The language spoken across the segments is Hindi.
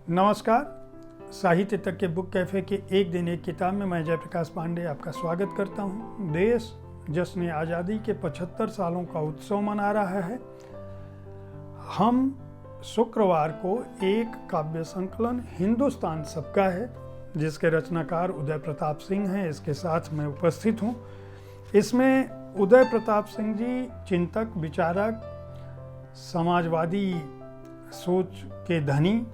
नमस्कार। साहित्य तक के बुक कैफ़े के एक दिन एक किताब में मैं जयप्रकाश पांडे आपका स्वागत करता हूँ। देश जश्न आज़ादी के 75 सालों का उत्सव मना रहा है। हम शुक्रवार को एक काव्य संकलन हिंदुस्तान सबका है, जिसके रचनाकार उदय प्रताप सिंह हैं, इसके साथ मैं उपस्थित हूँ। इसमें उदय प्रताप सिंह जी चिंतक, विचारक, समाजवादी सोच के धनी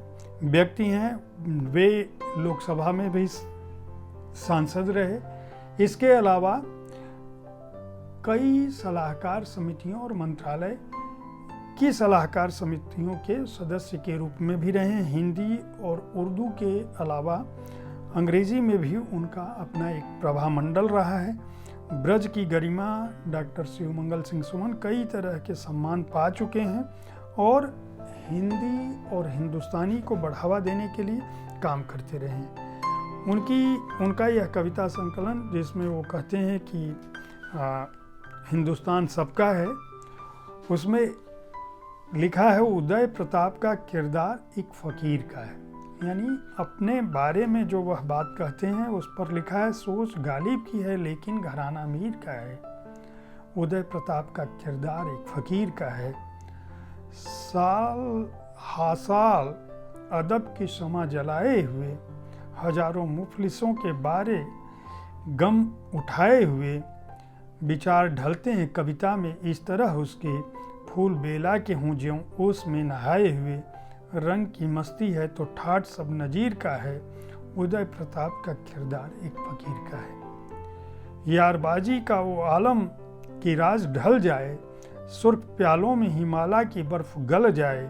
व्यक्ति हैं। वे लोकसभा में भी सांसद रहे। इसके अलावा कई सलाहकार समितियों और मंत्रालय की सलाहकार समितियों के सदस्य के रूप में भी रहे। हिंदी और उर्दू के अलावा अंग्रेजी में भी उनका अपना एक प्रभामंडल रहा है। ब्रज की गरिमा डॉक्टर शिवमंगल सिंह सुमन कई तरह के सम्मान पा चुके हैं और हिंदी और हिंदुस्तानी को बढ़ावा देने के लिए काम करते रहे हैं। उनका यह कविता संकलन, जिसमें वो कहते हैं कि हिंदुस्तान सबका है, उसमें लिखा है उदय प्रताप का किरदार एक फ़कीर का है। यानी अपने बारे में जो वह बात कहते हैं उस पर लिखा है सोच गालिब की है लेकिन घराना अमीर का है। उदय प्रताप का किरदार एक फ़कीर का है। साल हासाल अदब की शमा जलाए हुए, हजारों मुफलिसों के बारे गम उठाए हुए विचार ढलते हैं कविता में इस तरह उसके, फूल बेला के हों ज्यों ओस में नहाए हुए, रंग की मस्ती है तो ठाठ सब नजीर का है। उदय प्रताप का किरदार एक फ़कीर का है। यारबाजी का वो आलम कि राज ढल जाए, सुर्ख प्यालों में हिमाला की बर्फ गल जाए,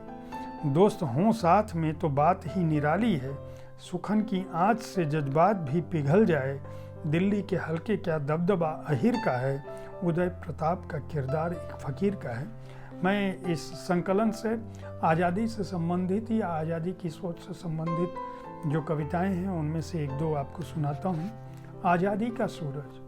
दोस्त हों साथ में तो बात ही निराली है, सुखन की आँच से जज्बात भी पिघल जाए, दिल्ली के हल्के क्या दबदबा अहिर का है। उदय प्रताप का किरदार एक फ़कीर का है। मैं इस संकलन से आज़ादी से संबंधित या आज़ादी की सोच से संबंधित जो कविताएं हैं उनमें से एक दो आपको सुनाता हूँ। आज़ादी का सूरज।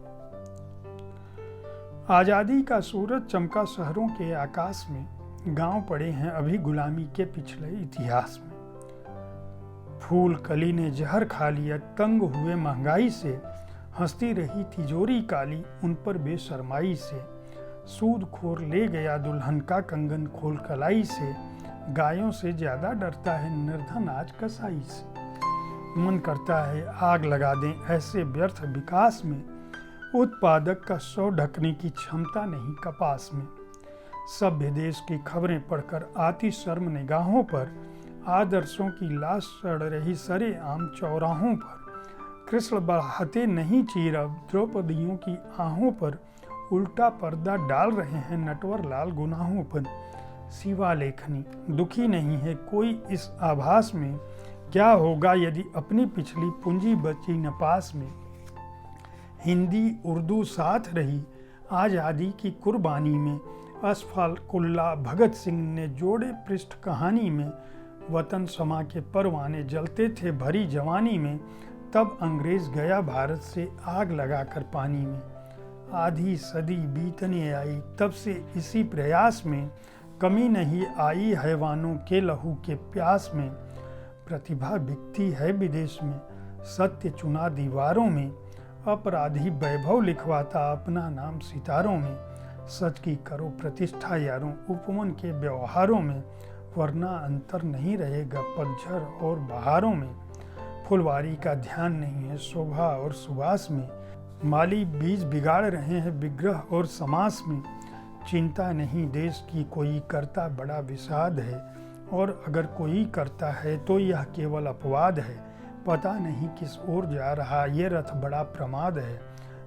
आज़ादी का सूरज चमका शहरों के आकाश में, गांव पड़े हैं अभी गुलामी के पिछले इतिहास में। फूल कली ने जहर खा लिया तंग हुए महंगाई से, हंसती रही तिजोरी काली उन पर बेशर्माई से, सूद खोर ले गया दुल्हन का कंगन खोल कलाई से, गायों से ज्यादा डरता है निर्धन आज कसाई से। मन करता है आग लगा दें ऐसे व्यर्थ विकास में, उत्पादक का सौ ढकने की क्षमता नहीं कपास में। सभ्य देश की खबरें पढ़कर आती शर्म निगाहों पर, आदर्शों की लाश सड़ रही सरे आम चौराहों पर, कृष्ण बढ़ाते नहीं चीर अब द्रौपदियों की आहों पर, उल्टा पर्दा डाल रहे हैं नटवर लाल गुनाहों पर। सिवा लेखनी दुखी नहीं है कोई इस आभास में, क्या होगा यदि अपनी पिछली पूंजी बची न पास में। हिंदी उर्दू साथ रही आज़ादी की कुर्बानी में, अशफाकुल्ला भगत सिंह ने जोड़े पृष्ठ कहानी में, वतन समा के परवाने जलते थे भरी जवानी में, तब अंग्रेज गया भारत से आग लगाकर पानी में। आधी सदी बीतने आई तब से इसी प्रयास में, कमी नहीं आई हैवानों के लहू के प्यास में। प्रतिभा बिकती है विदेश में, सत्य चुना दीवारों में, अपराधी वैभव लिखवाता अपना नाम सितारों में। सच की करो प्रतिष्ठा यारों उपमन के व्यवहारों में, वरना अंतर नहीं रहेगा पतझड़ और बहारों में। फुलवारी का ध्यान नहीं है शोभा और सुवास में, माली बीज बिगाड़ रहे हैं विग्रह और समास में। चिंता नहीं देश की कोई करता बड़ा विषाद है, और अगर कोई करता है तो यह केवल अपवाद है। पता नहीं किस ओर जा रहा ये रथ बड़ा प्रमाद है,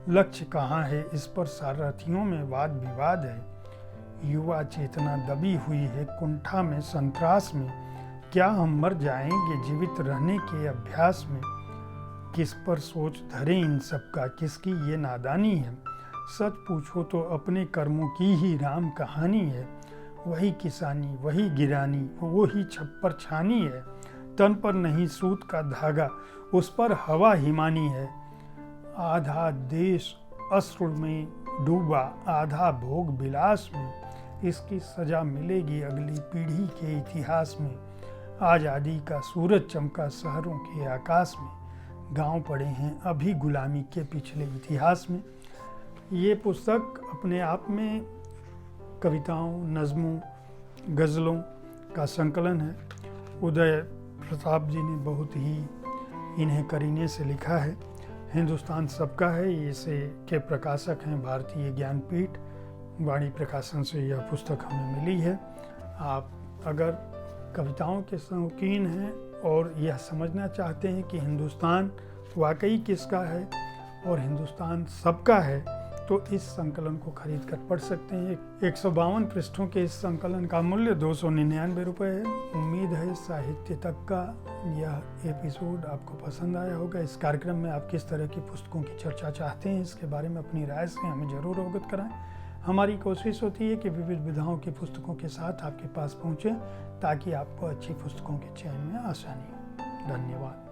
लक्ष्य कहाँ है इस पर सारथियों में वाद विवाद है। युवा चेतना दबी हुई है कुंठा में संत्रास में, क्या हम मर जाएंगे जीवित रहने के अभ्यास में। किस पर सोच धरे इन सबका किसकी ये नादानी है, सच पूछो तो अपने कर्मों की ही राम कहानी है। वही किसानी वही गिरानी वही छप्पर छानी है, तन पर नहीं सूत का धागा उस पर हवा हिमानी है। आधा देश अश्रु में डूबा आधा भोग विलास में, इसकी सजा मिलेगी अगली पीढ़ी के इतिहास में। आज़ादी का सूरज चमका शहरों के आकाश में, गांव पड़े हैं अभी गुलामी के पिछले इतिहास में। ये पुस्तक अपने आप में कविताओं, नज़मों, गज़लों का संकलन है। उदय प्रताप जी ने बहुत ही इन्हें करीने से लिखा है। हिंदुस्तान सबका है, इसे के प्रकाशक हैं भारतीय ज्ञानपीठ वाणी प्रकाशन से यह पुस्तक हमें मिली है। आप अगर कविताओं के शौकीन हैं और यह समझना चाहते हैं कि हिंदुस्तान वाकई किसका है और हिंदुस्तान सबका है, तो इस संकलन को खरीद कर पढ़ सकते हैं। 152 पृष्ठों के इस संकलन का मूल्य 299 रुपये है। उम्मीद है साहित्य तक का यह एपिसोड आपको पसंद आया होगा। इस कार्यक्रम में आप किस तरह की पुस्तकों की चर्चा चाहते हैं, इसके बारे में अपनी राय से हमें ज़रूर अवगत कराएं। हमारी कोशिश होती है कि विविध विधाओं की पुस्तकों के साथ आपके पास पहुँचें ताकि आपको अच्छी पुस्तकों के चयन में आसानी हो। धन्यवाद।